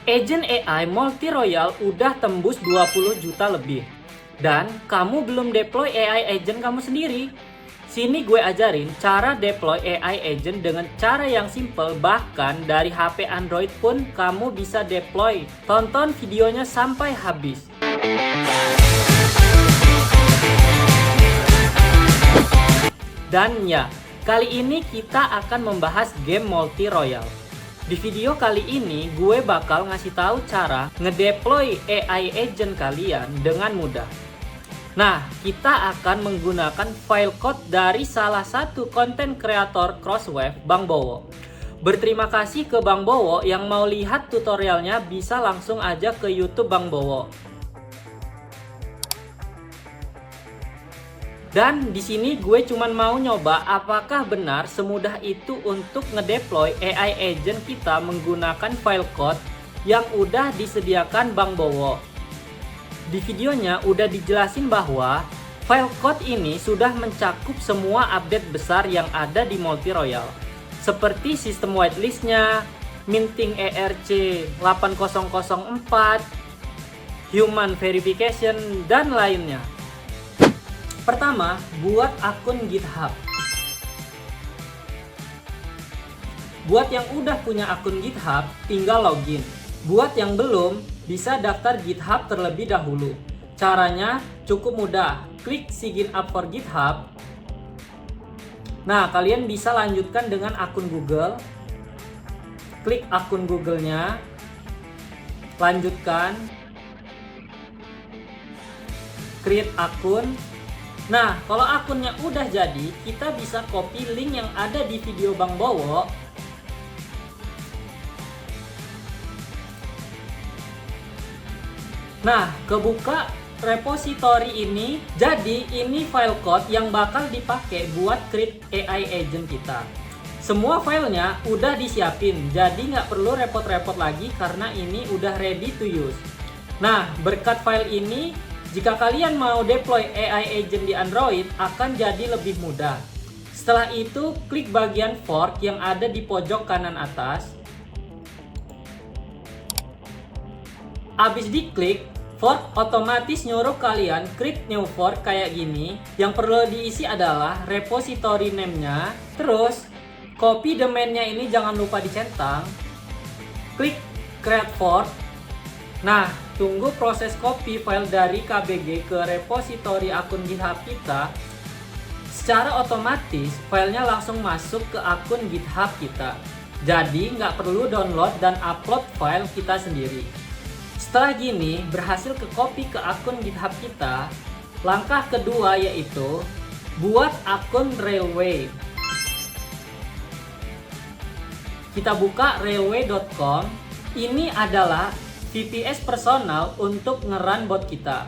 Agent AI Multi Royale udah tembus 20 juta lebih. Dan kamu belum deploy AI agent kamu sendiri. Sini gue ajarin cara deploy AI agent dengan cara yang simple, bahkan dari HP Android pun kamu bisa deploy. Tonton videonya sampai habis. Dan ya, kali ini kita akan membahas game Multi Royale. Di video kali ini gue bakal ngasih tahu cara ngedeploy AI agent kalian dengan mudah. Nah, kita akan menggunakan file code dari salah satu konten kreator Crosswave, Bang Bowo. Berterima kasih ke Bang Bowo, yang mau lihat tutorialnya bisa langsung aja ke YouTube Bang Bowo. Dan di sini gue cuman mau nyoba apakah benar semudah itu untuk ngedeploy AI agent kita menggunakan file code yang udah disediakan Bang Bowo. Di videonya udah dijelasin bahwa file code ini sudah mencakup semua update besar yang ada di Multi Royale, seperti sistem whitelistnya, minting ERC 8004, human verification, dan lainnya. Pertama, buat akun GitHub. Buat yang udah punya akun GitHub, tinggal login. Buat yang belum, bisa daftar GitHub terlebih dahulu. Caranya cukup mudah. Klik sign up for GitHub. Nah, kalian bisa lanjutkan dengan akun Google. Klik akun Google-nya. Lanjutkan. Create akun. Nah, kalau akunnya udah jadi, kita bisa copy link yang ada di video Bang Bowo. Nah, kebuka repository ini. Jadi, ini file code yang bakal dipakai buat create AI agent kita. Semua filenya udah disiapin, jadi nggak perlu repot-repot lagi karena ini udah ready to use. Nah, berkat file ini, jika kalian mau deploy AI agent di Android, akan jadi lebih mudah. Setelah itu, klik bagian fork yang ada di pojok kanan atas. Abis diklik, fork otomatis nyuruh kalian create new fork kayak gini. Yang perlu diisi adalah repository name-nya, terus copy domain-nya ini jangan lupa dicentang. Klik create fork. Nah, tunggu proses copy file dari KBG ke repository akun GitHub kita. Secara otomatis, filenya langsung masuk ke akun GitHub kita. Jadi, nggak perlu download dan upload file kita sendiri. Setelah gini, berhasil ke copy ke akun GitHub kita. Langkah kedua yaitu buat akun Railway. Kita buka railway.com. Ini adalah VPS personal untuk nge-run bot kita.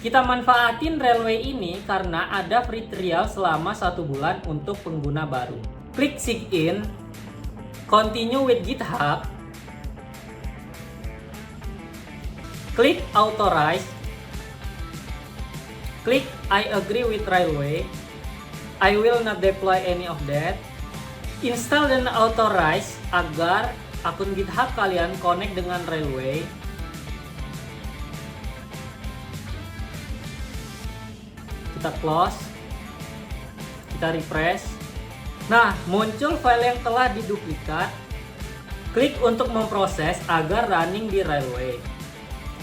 Kita manfaatin Railway ini karena ada free trial selama 1 bulan untuk pengguna baru. Klik sign in, continue with GitHub, klik authorize, klik I agree with Railway, I will not deploy any of that, install dan authorize agar akun GitHub kalian connect dengan Railway. Kita close, kita refresh. Nah, muncul file yang telah diduplikat. Klik untuk memproses agar running di Railway.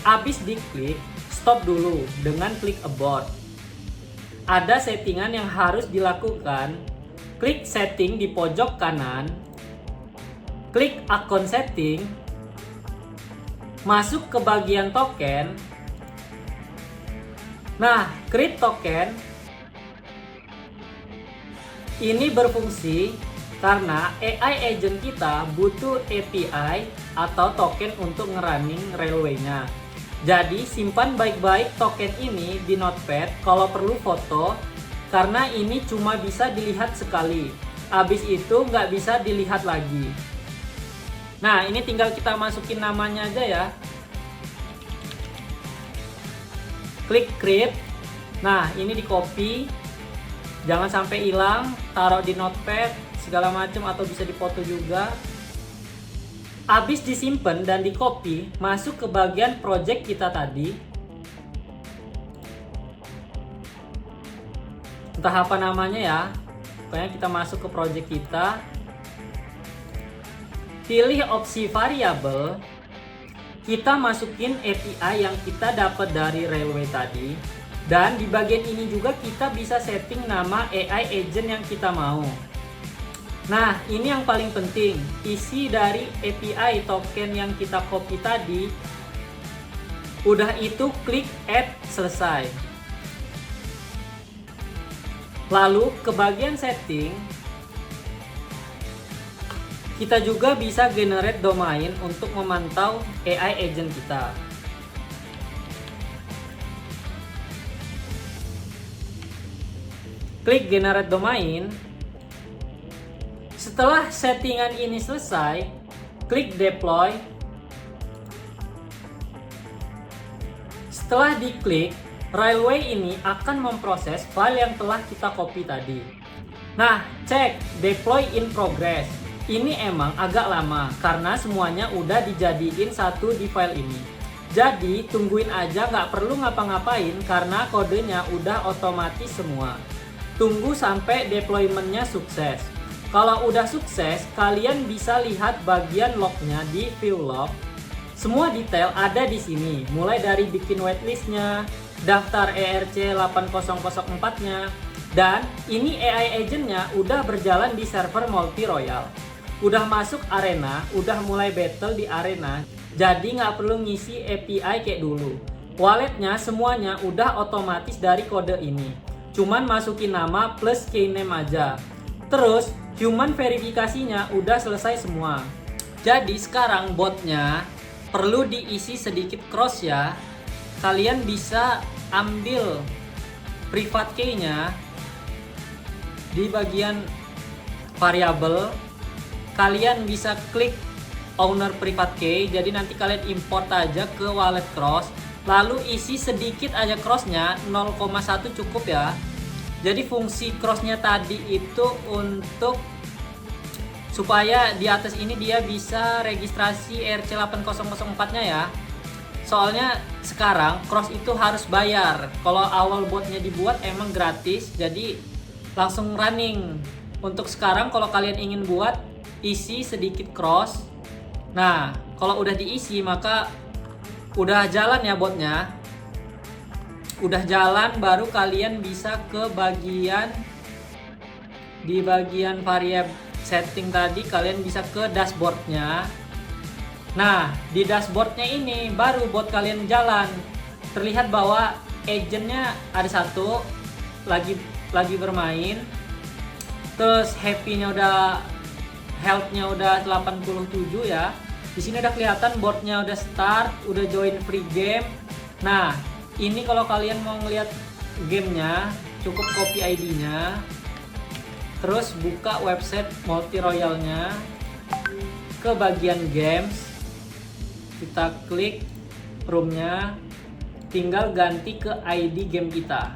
Abis diklik, stop dulu dengan klik abort. Ada settingan yang harus dilakukan. Klik setting di pojok kanan, klik akun setting, masuk ke bagian token. Nah, create token ini berfungsi karena AI agent kita butuh API atau token untuk ngerunning Railway-nya. Jadi, simpan baik-baik token ini di notepad kalau perlu foto, karena ini cuma bisa dilihat sekali. Habis itu nggak bisa dilihat lagi. Nah, ini tinggal kita masukin namanya aja ya. Klik create. Nah, ini di copy. Jangan sampai hilang, taruh di notepad segala macam atau bisa dipoto juga. Habis disimpan dan di copy, masuk ke bagian project kita tadi. Entah apa namanya ya. Pokoknya kita masuk ke project kita. Pilih opsi variabel. Kita masukin API yang kita dapat dari Railway tadi. Dan di bagian ini juga kita bisa setting nama AI agent yang kita mau. Nah, ini yang paling penting. Isi dari API token yang kita copy tadi. Udah itu klik add, selesai. Lalu ke bagian setting. Kita juga bisa generate domain untuk memantau AI agent kita. Klik generate domain. Setelah settingan ini selesai, klik deploy. Setelah diklik, Railway ini akan memproses file yang telah kita copy tadi. Nah, cek deploy in progress. Ini emang agak lama karena semuanya udah dijadiin satu di file ini. Jadi tungguin aja, nggak perlu ngapa-ngapain karena kodenya udah otomatis semua. Tunggu sampai deploymentnya sukses. Kalau udah sukses, kalian bisa lihat bagian lognya di view log. Semua detail ada di sini, mulai dari bikin waitlistnya, daftar ERC 8004-nya, dan ini AI agentnya udah berjalan di server multi royal. Udah masuk arena, udah mulai battle di arena, jadi nggak perlu ngisi API kayak dulu. Walletnya semuanya udah otomatis dari kode ini. Cuman masukin nama plus keyname aja. Terus human verifikasinya udah selesai semua. Jadi sekarang botnya perlu diisi sedikit cross ya. Kalian bisa ambil private key-nya di bagian variabel. Kalian bisa klik owner private key, jadi nanti kalian import aja ke wallet cross, lalu isi sedikit aja crossnya, 0,1 cukup ya. Jadi fungsi crossnya tadi itu untuk supaya di atas ini dia bisa registrasi ERC 8004 nya ya. Soalnya sekarang cross itu harus bayar. Kalau awal botnya dibuat emang gratis, jadi langsung running. Untuk sekarang kalau kalian ingin buat, isi sedikit cross. Nah, kalau udah diisi maka udah jalan ya botnya. Udah jalan, baru kalian bisa ke bagian di bagian variable setting tadi, kalian bisa ke dashboardnya. Nah, di dashboardnya ini baru bot kalian jalan. Terlihat bahwa agentnya ada satu lagi bermain. Terus happy-nya udah, health-nya udah 87 ya. Di sini udah kelihatan boardnya udah start, udah join free game. Nah, ini kalau kalian mau ngeliat gamenya, cukup copy ID-nya. Terus buka website multi royalnya. Ke bagian games, kita klik room-nya. Tinggal ganti ke ID game kita.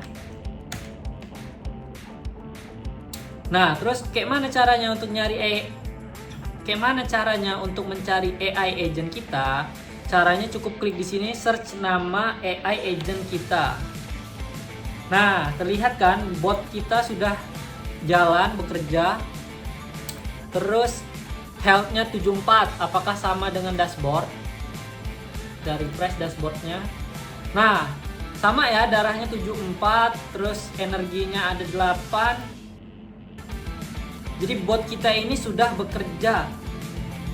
Nah, terus kayak mana caranya untuk mencari AI agent kita? Caranya cukup klik di sini, search nama AI agent kita. Nah, terlihat kan bot kita sudah jalan bekerja. Terus health-nya 74. Apakah sama dengan dashboard? Dari refresh dashboardnya. Nah, sama ya, darahnya 74, terus energinya ada 8. Jadi bot kita ini sudah bekerja.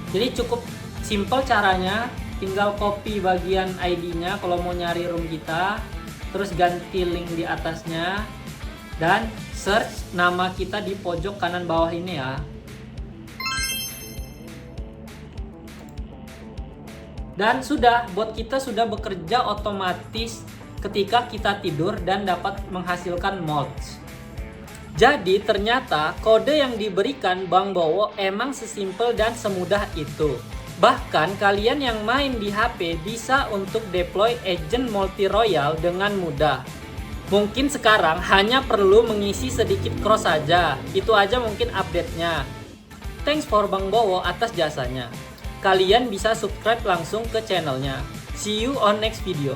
Jadi cukup simple caranya, tinggal copy bagian ID-nya kalau mau nyari room kita, terus ganti link di atasnya, dan search nama kita di pojok kanan bawah ini ya. Dan sudah, bot kita sudah bekerja otomatis ketika kita tidur dan dapat menghasilkan molds. Jadi ternyata kode yang diberikan Bang Bowo emang sesimpel dan semudah itu. Bahkan kalian yang main di HP bisa untuk deploy agent multi royal dengan mudah. Mungkin sekarang hanya perlu mengisi sedikit cross saja. Itu aja mungkin update-nya. Thanks for Bang Bowo atas jasanya. kalian bisa subscribe langsung ke channelnya. See you on next video.